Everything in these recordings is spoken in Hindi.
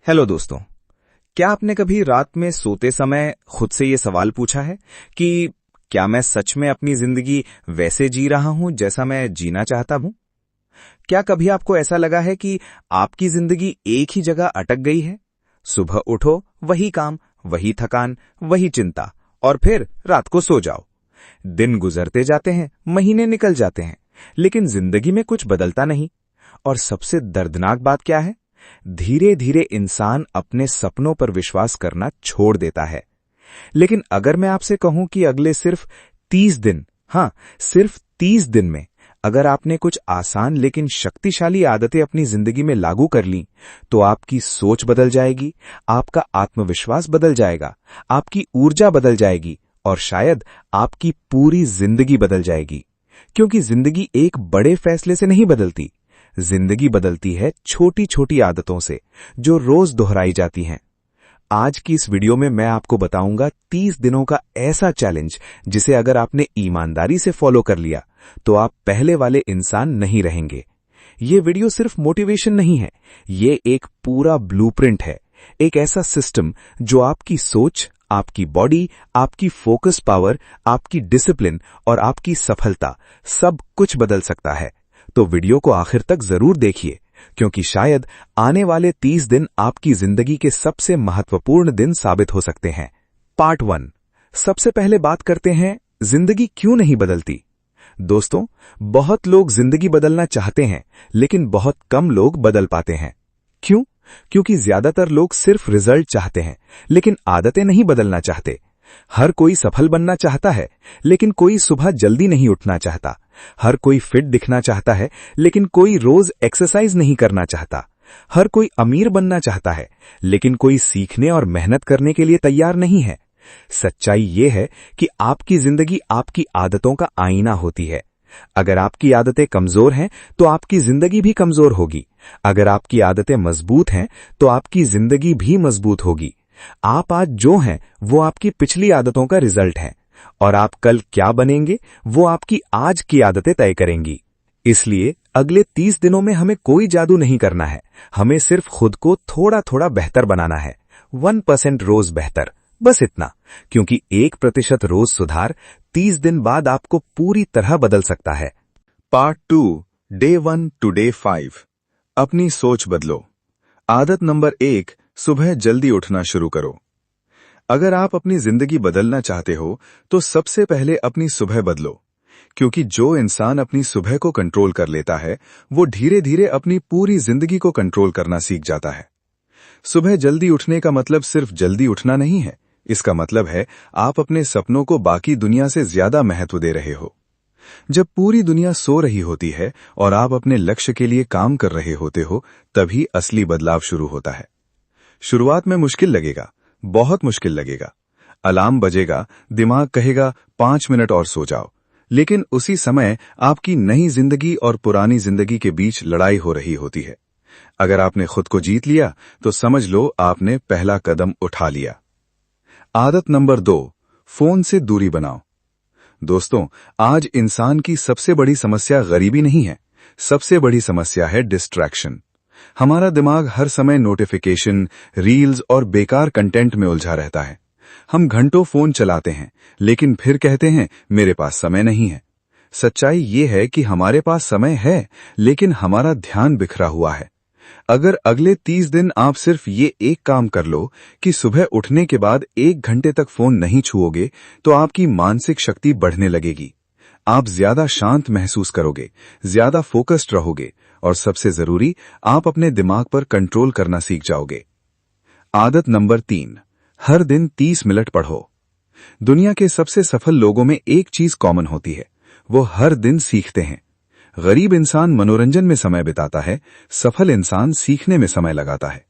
हेलो दोस्तों। क्या आपने कभी रात में सोते समय खुद से ये सवाल पूछा है कि क्या मैं सच में अपनी जिंदगी वैसे जी रहा हूं जैसा मैं जीना चाहता हूं? क्या कभी आपको ऐसा लगा है कि आपकी जिंदगी एक ही जगह अटक गई है? सुबह उठो, वही काम, वही थकान, वही चिंता, और फिर रात को सो जाओ। दिन गुजरते जाते हैं, महीने निकल जाते हैं, लेकिन जिंदगी में कुछ बदलता नहीं। और सबसे दर्दनाक बात क्या है? धीरे धीरे इंसान अपने सपनों पर विश्वास करना छोड़ देता है। लेकिन अगर मैं आपसे कहूं कि अगले सिर्फ 30 दिन, हां, सिर्फ 30 दिन में अगर आपने कुछ आसान लेकिन शक्तिशाली आदतें अपनी जिंदगी में लागू कर लीं, तो आपकी सोच बदल जाएगी, आपका आत्मविश्वास बदल जाएगा, आपकी ऊर्जा बदल जाएगी और शायद आपकी पूरी जिंदगी बदल जाएगी। क्योंकि जिंदगी एक बड़े फैसले से नहीं बदलती, जिंदगी बदलती है छोटी छोटी आदतों से, जो रोज दोहराई जाती हैं। आज की इस वीडियो में मैं आपको बताऊंगा 30 दिनों का ऐसा चैलेंज जिसे अगर आपने ईमानदारी से फॉलो कर लिया तो आप पहले वाले इंसान नहीं रहेंगे। ये वीडियो सिर्फ मोटिवेशन नहीं है, ये एक पूरा ब्लूप्रिंट है, एक ऐसा सिस्टम जो आपकी सोच, आपकी बॉडी, आपकी फोकस पावर, आपकी डिसिप्लिन और आपकी सफलता सब कुछ बदल सकता है। तो वीडियो को आखिर तक जरूर देखिए, क्योंकि शायद आने वाले 30 दिन आपकी जिंदगी के सबसे महत्वपूर्ण दिन साबित हो सकते हैं। पार्ट 1। सबसे पहले बात करते हैं, जिंदगी क्यों नहीं बदलती। दोस्तों, बहुत लोग जिंदगी बदलना चाहते हैं, लेकिन बहुत कम लोग बदल पाते हैं। क्यों? क्योंकि ज्यादातर लोग सिर्फ रिजल्ट चाहते हैं, लेकिन आदतें नहीं बदलना चाहते। हर कोई सफल बनना चाहता है, लेकिन कोई सुबह जल्दी नहीं उठना चाहता। हर कोई फिट दिखना चाहता है, लेकिन कोई रोज एक्सरसाइज नहीं करना चाहता। हर कोई अमीर बनना चाहता है, लेकिन कोई सीखने और मेहनत करने के लिए तैयार नहीं है। सच्चाई ये है कि आपकी जिंदगी आपकी आदतों का आईना होती है। अगर आपकी आदतें कमजोर हैं, तो आपकी जिंदगी भी कमजोर होगी। अगर आपकी आदतें मजबूत हैं, तो आपकी जिंदगी भी मजबूत होगी। आप आज जो हैं, वो आपकी पिछली आदतों का रिजल्ट है, और आप कल क्या बनेंगे, वो आपकी आज की आदतें तय करेंगी। इसलिए अगले 30 दिनों में हमें कोई जादू नहीं करना है, हमें सिर्फ खुद को थोड़ा थोड़ा बेहतर बनाना है। 1% रोज बेहतर, बस इतना। क्योंकि 1% रोज सुधार 30 दिन बाद आपको पूरी तरह बदल सकता है। Part 2, day 1 to day 5। अपनी सोच बदलो। आदत नंबर 1, सुबह जल्दी उठना शुरू करो। अगर आप अपनी जिंदगी बदलना चाहते हो, तो सबसे पहले अपनी सुबह बदलो। क्योंकि जो इंसान अपनी सुबह को कंट्रोल कर लेता है, वो धीरे धीरे अपनी पूरी जिंदगी को कंट्रोल करना सीख जाता है। सुबह जल्दी उठने का मतलब सिर्फ जल्दी उठना नहीं है। इसका मतलब है आप अपने सपनों को बाकी दुनिया से ज्यादा महत्व दे रहे हो। जब पूरी दुनिया सो रही होती है और आप अपने लक्ष्य के लिए काम कर रहे होते हो, तभी असली बदलाव शुरू होता है। शुरुआत में मुश्किल लगेगा, बहुत मुश्किल लगेगा। अलार्म बजेगा, दिमाग कहेगा 5 मिनट और सो जाओ। लेकिन उसी समय आपकी नई जिंदगी और पुरानी जिंदगी के बीच लड़ाई हो रही होती है। अगर आपने खुद को जीत लिया, तो समझ लो आपने पहला कदम उठा लिया। आदत नंबर 2, फोन से दूरी बनाओ। दोस्तों, आज इंसान की सबसे बड़ी समस्या गरीबी नहीं है, सबसे बड़ी समस्या है डिस्ट्रैक्शन। हमारा दिमाग हर समय नोटिफिकेशन, रील्स और बेकार कंटेंट में उलझा रहता है। हम घंटों फोन चलाते हैं, लेकिन फिर कहते हैं मेरे पास समय नहीं है। सच्चाई ये है कि हमारे पास समय है, लेकिन हमारा ध्यान बिखरा हुआ है। अगर अगले 30 दिन आप सिर्फ ये एक काम कर लो कि सुबह उठने के बाद 1 घंटे तक फोन नहीं छुओगे, तो आपकी मानसिक शक्ति बढ़ने लगेगी। आप ज्यादा शांत महसूस करोगे, ज्यादा फोकस्ड रहोगे, और सबसे जरूरी, आप अपने दिमाग पर कंट्रोल करना सीख जाओगे। आदत नंबर 3, हर दिन 30 मिनट पढ़ो। दुनिया के सबसे सफल लोगों में एक चीज कॉमन होती है, वो हर दिन सीखते हैं। गरीब इंसान मनोरंजन में समय बिताता है, सफल इंसान सीखने में समय लगाता है।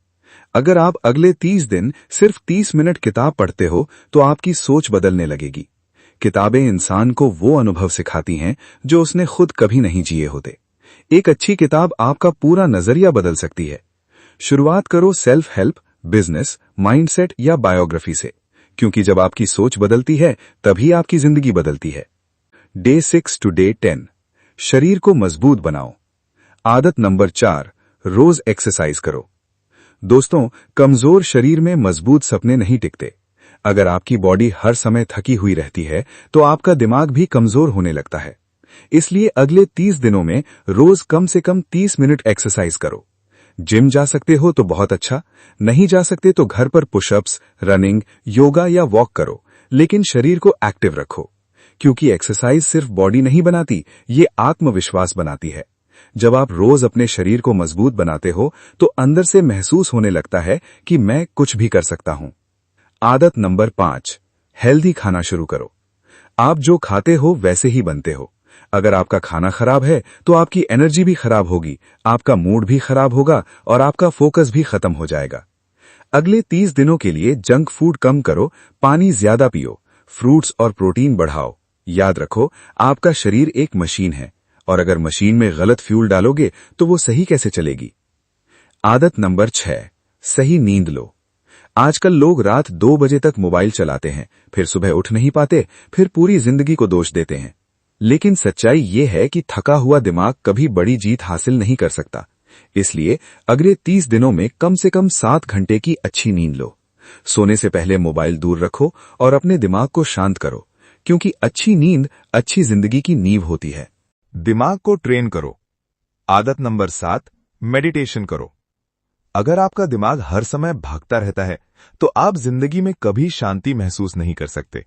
अगर आप अगले 30 दिन सिर्फ 30 मिनट किताब पढ़ते हो, तो आपकी सोच बदलने लगेगी। किताबें इंसान को वो अनुभव सिखाती हैं जो उसने खुद कभी नहीं जिए होते। एक अच्छी किताब आपका पूरा नजरिया बदल सकती है। शुरुआत करो सेल्फ हेल्प, बिजनेस, माइंडसेट या बायोग्राफी से, क्योंकि जब आपकी सोच बदलती है, तभी आपकी जिंदगी बदलती है। डे 6 टू डे 10, शरीर को मजबूत बनाओ। आदत नंबर 4, रोज एक्सरसाइज करो। दोस्तों, कमजोर शरीर में मजबूत सपने नहीं टिकते। अगर आपकी बॉडी हर समय थकी हुई रहती है तो आपका दिमाग भी कमजोर होने लगता है। इसलिए अगले 30 दिनों में रोज कम से कम 30 मिनट एक्सरसाइज करो। जिम जा सकते हो तो बहुत अच्छा, नहीं जा सकते तो घर पर पुशअप्स, रनिंग, योगा या वॉक करो, लेकिन शरीर को एक्टिव रखो। क्योंकि एक्सरसाइज सिर्फ बॉडी नहीं बनाती, ये आत्मविश्वास बनाती है। जब आप रोज अपने शरीर को मजबूत बनाते हो तो अंदर से महसूस होने लगता है कि मैं कुछ भी कर सकता हूं। आदत नंबर 5, हेल्दी खाना शुरू करो। आप जो खाते हो वैसे ही बनते हो। अगर आपका खाना खराब है तो आपकी एनर्जी भी खराब होगी, आपका मूड भी खराब होगा और आपका फोकस भी खत्म हो जाएगा। अगले 30 दिनों के लिए जंक फूड कम करो, पानी ज्यादा पियो, फ्रूट्स और प्रोटीन बढ़ाओ। याद रखो, आपका शरीर एक मशीन है और अगर मशीन में गलत फ्यूल डालोगे तो वो सही कैसे चलेगी। आदत नंबर 6, सही नींद लो। आजकल लोग रात 2 बजे तक मोबाइल चलाते हैं, फिर सुबह उठ नहीं पाते, फिर पूरी जिंदगी को दोष देते हैं। लेकिन सच्चाई ये है कि थका हुआ दिमाग कभी बड़ी जीत हासिल नहीं कर सकता। इसलिए अगले 30 दिनों में कम से कम 7 घंटे की अच्छी नींद लो। सोने से पहले मोबाइल दूर रखो और अपने दिमाग को शांत करो, क्योंकि अच्छी नींद अच्छी जिंदगी की नींव होती है। दिमाग को ट्रेन करो। आदत नंबर 7, मेडिटेशन करो। अगर आपका दिमाग हर समय भागता रहता है तो आप जिंदगी में कभी शांति महसूस नहीं कर सकते।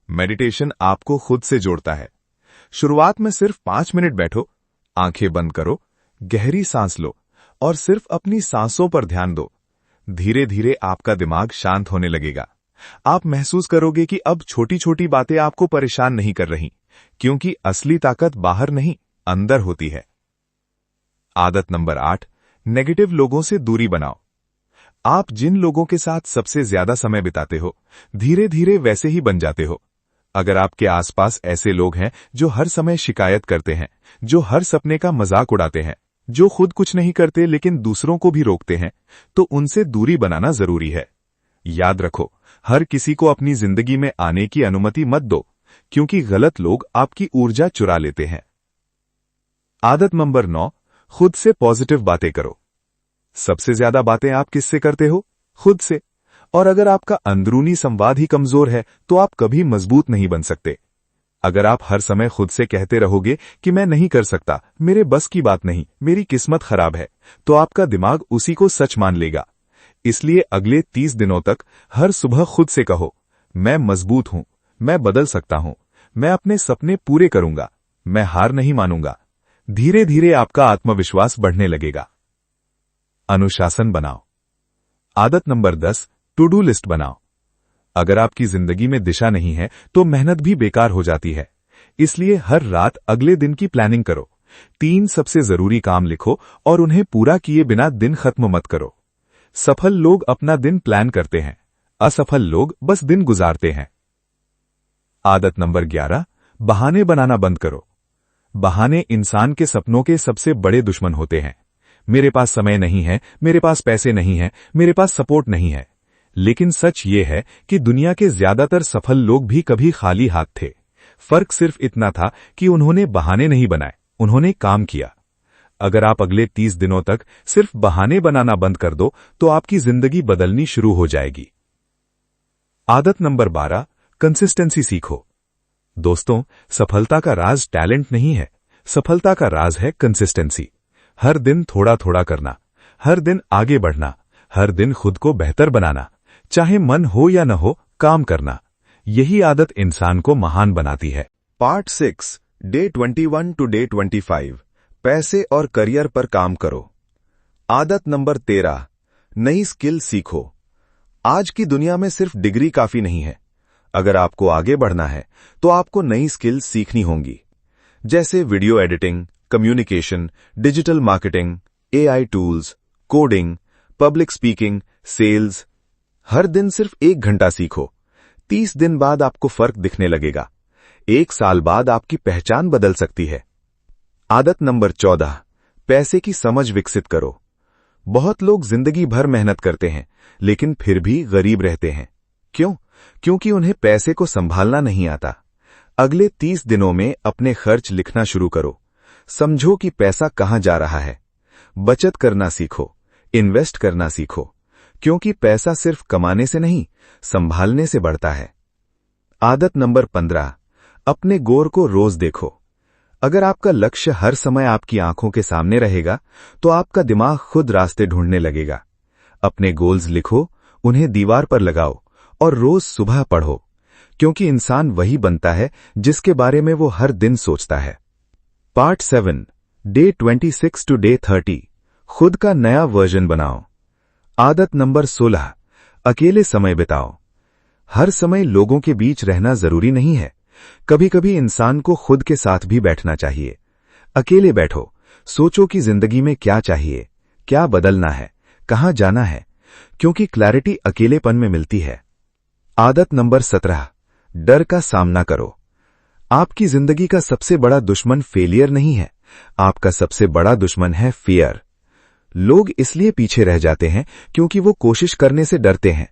मेडिटेशन आपको खुद से जोड़ता है। शुरुआत में सिर्फ 5 मिनट बैठो, आंखें बंद करो, गहरी सांस लो और सिर्फ अपनी सांसों पर ध्यान दो। धीरे धीरे आपका दिमाग शांत होने लगेगा। आप महसूस करोगे कि अब छोटी छोटी बातें आपको परेशान नहीं कर रही, क्योंकि असली ताकत बाहर नहीं, अंदर होती है। आदत नंबर 8, नेगेटिव लोगों से दूरी बनाओ। आप जिन लोगों के साथ सबसे ज्यादा समय बिताते हो, धीरे धीरे वैसे ही बन जाते हो। अगर आपके आसपास ऐसे लोग हैं जो हर समय शिकायत करते हैं, जो हर सपने का मजाक उड़ाते हैं, जो खुद कुछ नहीं करते लेकिन दूसरों को भी रोकते हैं, तो उनसे दूरी बनाना जरूरी है। याद रखो, हर किसी को अपनी जिंदगी में आने की अनुमति मत दो, क्योंकि गलत लोग आपकी ऊर्जा चुरा लेते हैं। आदत नंबर 9, खुद से पॉजिटिव बातें करो। सबसे ज्यादा बातें आप किससे करते हो? खुद से। और अगर आपका अंदरूनी संवाद ही कमजोर है तो आप कभी मजबूत नहीं बन सकते। अगर आप हर समय खुद से कहते रहोगे कि मैं नहीं कर सकता, मेरे बस की बात नहीं, मेरी किस्मत खराब है, तो आपका दिमाग उसी को सच मान लेगा। इसलिए अगले 30 दिनों तक हर सुबह खुद से कहो, मैं मजबूत हूं, मैं बदल सकता हूं, मैं अपने सपने पूरे करूंगा, मैं हार नहीं मानूंगा। धीरे धीरे आपका आत्मविश्वास बढ़ने लगेगा। अनुशासन बनाओ। आदत नंबर 10, टू डू लिस्ट बनाओ। अगर आपकी जिंदगी में दिशा नहीं है तो मेहनत भी बेकार हो जाती है। इसलिए हर रात अगले दिन की प्लानिंग करो। 3 सबसे जरूरी काम लिखो और उन्हें पूरा किए बिना दिन खत्म मत करो। सफल लोग अपना दिन प्लान करते हैं, असफल लोग बस दिन गुजारते हैं। आदत नंबर 11, बहाने बनाना बंद करो। बहाने इंसान के सपनों के सबसे बड़े दुश्मन होते हैं। मेरे पास समय नहीं है, मेरे पास पैसे नहीं है, मेरे पास सपोर्ट नहीं है। लेकिन सच ये है कि दुनिया के ज्यादातर सफल लोग भी कभी खाली हाथ थे। फर्क सिर्फ इतना था कि उन्होंने बहाने नहीं बनाए, उन्होंने काम किया। अगर आप अगले 30 दिनों तक सिर्फ बहाने बनाना बंद कर दो तो आपकी जिंदगी बदलनी शुरू हो जाएगी। आदत नंबर 12, कंसिस्टेंसी सीखो। दोस्तों, सफलता का राज टैलेंट नहीं है, सफलता का राज है कंसिस्टेंसी। हर दिन थोड़ा थोड़ा करना, हर दिन आगे बढ़ना, हर दिन खुद को बेहतर बनाना, चाहे मन हो या न हो, काम करना। यही आदत इंसान को महान बनाती है। पार्ट 6, डे 21 टू डे 25, पैसे और करियर पर काम करो। आदत नंबर 13, नई स्किल सीखो। आज की दुनिया में सिर्फ डिग्री काफी नहीं है। अगर आपको आगे बढ़ना है तो आपको नई स्किल सीखनी होंगी, जैसे video editing, communication, digital marketing, AI tools, coding, public speaking, sales. हर दिन सिर्फ 1 घंटा सीखो। 30 दिन बाद आपको फर्क दिखने लगेगा। 1 साल बाद आपकी पहचान बदल सकती है। आदत नंबर 14, पैसे की समझ विकसित करो। बहुत लोग जिंदगी भर मेहनत करते हैं लेकिन फिर भी गरीब रहते हैं। क्यों? क्योंकि उन्हें पैसे को संभालना नहीं आता। अगले 30 दिनों में अपने खर्च लिखना शुरू करो। समझो कि पैसा कहां जा रहा है। बचत करना सीखो, इन्वेस्ट करना सीखो, क्योंकि पैसा सिर्फ कमाने से नहीं, संभालने से बढ़ता है। आदत नंबर 15, अपने गोल को रोज देखो। अगर आपका लक्ष्य हर समय आपकी आंखों के सामने रहेगा, तो आपका दिमाग खुद रास्ते ढूंढने लगेगा। अपने गोल्स लिखो, उन्हें दीवार पर लगाओ और रोज सुबह पढ़ो, क्योंकि इंसान वही बनता है जिसके बारे में वो हर दिन सोचता है। पार्ट 7, डे 26 टू डे 30, खुद का नया वर्जन बनाओ। आदत नंबर 16, अकेले समय बिताओ। हर समय लोगों के बीच रहना जरूरी नहीं है। कभी कभी इंसान को खुद के साथ भी बैठना चाहिए। अकेले बैठो, सोचो कि जिंदगी में क्या चाहिए, क्या बदलना है, कहां जाना है, क्योंकि क्लैरिटी अकेलेपन में मिलती है। आदत नंबर 17, डर का सामना करो। आपकी जिंदगी का सबसे बड़ा दुश्मन फेलियर नहीं है, आपका सबसे बड़ा दुश्मन है फियर। लोग इसलिए पीछे रह जाते हैं क्योंकि वो कोशिश करने से डरते हैं।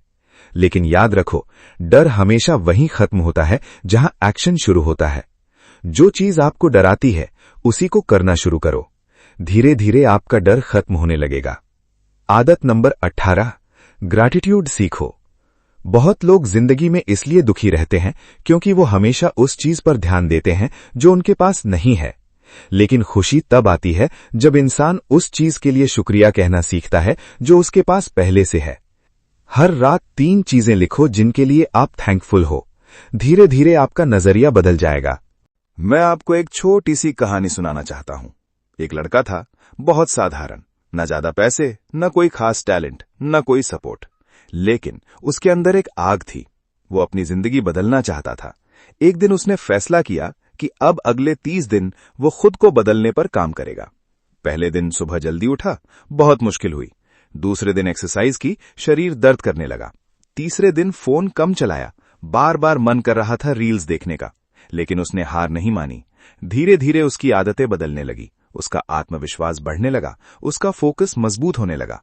लेकिन याद रखो, डर हमेशा वहीं खत्म होता है जहां एक्शन शुरू होता है। जो चीज आपको डराती है, उसी को करना शुरू करो। धीरे धीरे आपका डर खत्म होने लगेगा। आदत नंबर 18, ग्रैटिट्यूड सीखो। बहुत लोग जिंदगी में इसलिए दुखी रहते हैं क्योंकि वो हमेशा उस चीज पर ध्यान देते हैं जो उनके पास नहीं है। लेकिन खुशी तब आती है जब इंसान उस चीज के लिए शुक्रिया कहना सीखता है जो उसके पास पहले से है। हर रात 3 चीजें लिखो जिनके लिए आप थैंकफुल हो। धीरे धीरे आपका नजरिया बदल जाएगा। मैं आपको एक छोटी सी कहानी सुनाना चाहता हूं। एक लड़का था, बहुत साधारण, न ज्यादा पैसे, न कोई खास टैलेंट, न कोई सपोर्ट, लेकिन उसके अंदर एक आग थी। वो अपनी जिंदगी बदलना चाहता था। एक दिन उसने फैसला किया कि अब अगले 30 दिन वो खुद को बदलने पर काम करेगा। पहले दिन सुबह जल्दी उठा, बहुत मुश्किल हुई। दूसरे दिन एक्सरसाइज की, शरीर दर्द करने लगा। तीसरे दिन फोन कम चलाया, बार बार मन कर रहा था रील्स देखने का, लेकिन उसने हार नहीं मानी। धीरे धीरे उसकी आदतें बदलने लगी, उसका आत्मविश्वास बढ़ने लगा, उसका फोकस मजबूत होने लगा।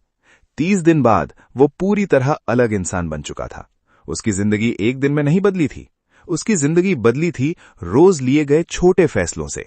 30 दिन बाद वो पूरी तरह अलग इंसान बन चुका था। उसकी जिंदगी एक दिन में नहीं बदली थी, उसकी जिंदगी बदली थी रोज लिए गए छोटे फैसलों से।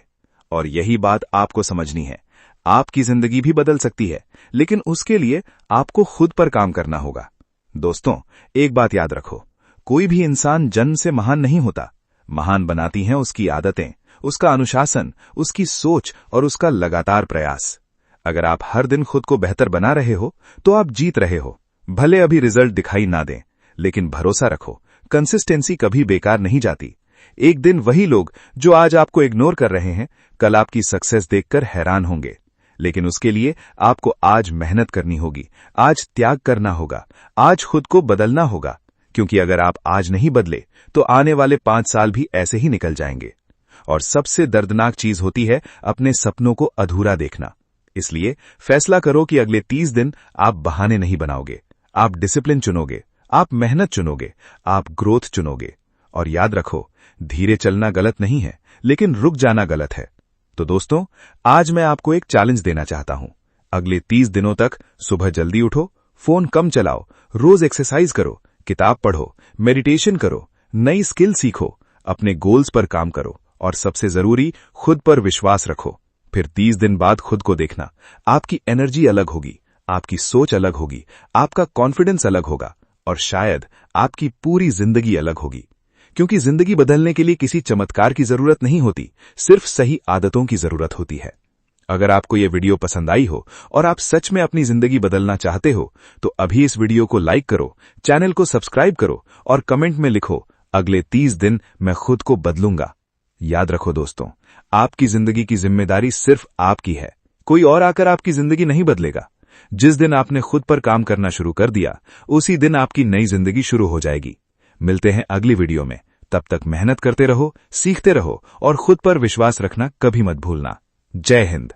और यही बात आपको समझनी है। आपकी जिंदगी भी बदल सकती है, लेकिन उसके लिए आपको खुद पर काम करना होगा। दोस्तों, एक बात याद रखो, कोई भी इंसान जन्म से महान नहीं होता। महान बनाती हैं उसकी आदतें, उसका अनुशासन, उसकी सोच और उसका लगातार प्रयास। अगर आप हर दिन खुद को बेहतर बना रहे हो, तो आप जीत रहे हो। भले अभी रिजल्ट दिखाई ना दें, लेकिन भरोसा रखो, कंसिस्टेंसी कभी बेकार नहीं जाती। एक दिन वही लोग जो आज आपको इग्नोर कर रहे हैं, कल आपकी सक्सेस देखकर हैरान होंगे। लेकिन उसके लिए आपको आज मेहनत करनी होगी, आज त्याग करना होगा, आज खुद को बदलना होगा, क्योंकि अगर आप आज नहीं बदले तो आने वाले 5 साल भी ऐसे ही निकल जाएंगे। और सबसे दर्दनाक चीज होती है अपने सपनों को अधूरा देखना। इसलिए फैसला करो कि अगले 30 दिन आप बहाने नहीं बनाओगे, आप डिसिप्लिन चुनोगे, आप मेहनत चुनोगे, आप ग्रोथ चुनोगे। और याद रखो, धीरे चलना गलत नहीं है, लेकिन रुक जाना गलत है। तो दोस्तों, आज मैं आपको एक चैलेंज देना चाहता हूं। अगले 30 दिनों तक सुबह जल्दी उठो, फोन कम चलाओ, रोज एक्सरसाइज करो, किताब पढ़ो, मेडिटेशन करो, नई स्किल सीखो, अपने गोल्स पर काम करो और सबसे जरूरी, खुद पर विश्वास रखो। फिर 30 दिन बाद खुद को देखना, आपकी एनर्जी अलग होगी, आपकी सोच अलग होगी, आपका कॉन्फिडेंस अलग होगा और शायद आपकी पूरी जिंदगी अलग होगी। क्योंकि जिंदगी बदलने के लिए किसी चमत्कार की जरूरत नहीं होती, सिर्फ सही आदतों की जरूरत होती है। अगर आपको यह वीडियो पसंद आई हो और आप सच में अपनी जिंदगी बदलना चाहते हो, तो अभी इस वीडियो को लाइक करो, चैनल को सब्सक्राइब करो और कमेंट में लिखो, अगले 30 दिन मैं खुद को बदलूंगा। याद रखो दोस्तों, आपकी जिंदगी की जिम्मेदारी सिर्फ आपकी है, कोई और आकर आपकी जिंदगी नहीं बदलेगा। जिस दिन आपने खुद पर काम करना शुरू कर दिया, उसी दिन आपकी नई जिंदगी शुरू हो जाएगी। मिलते हैं अगली वीडियो में। तब तक मेहनत करते रहो, सीखते रहो और खुद पर विश्वास रखना कभी मत भूलना। जय हिंद।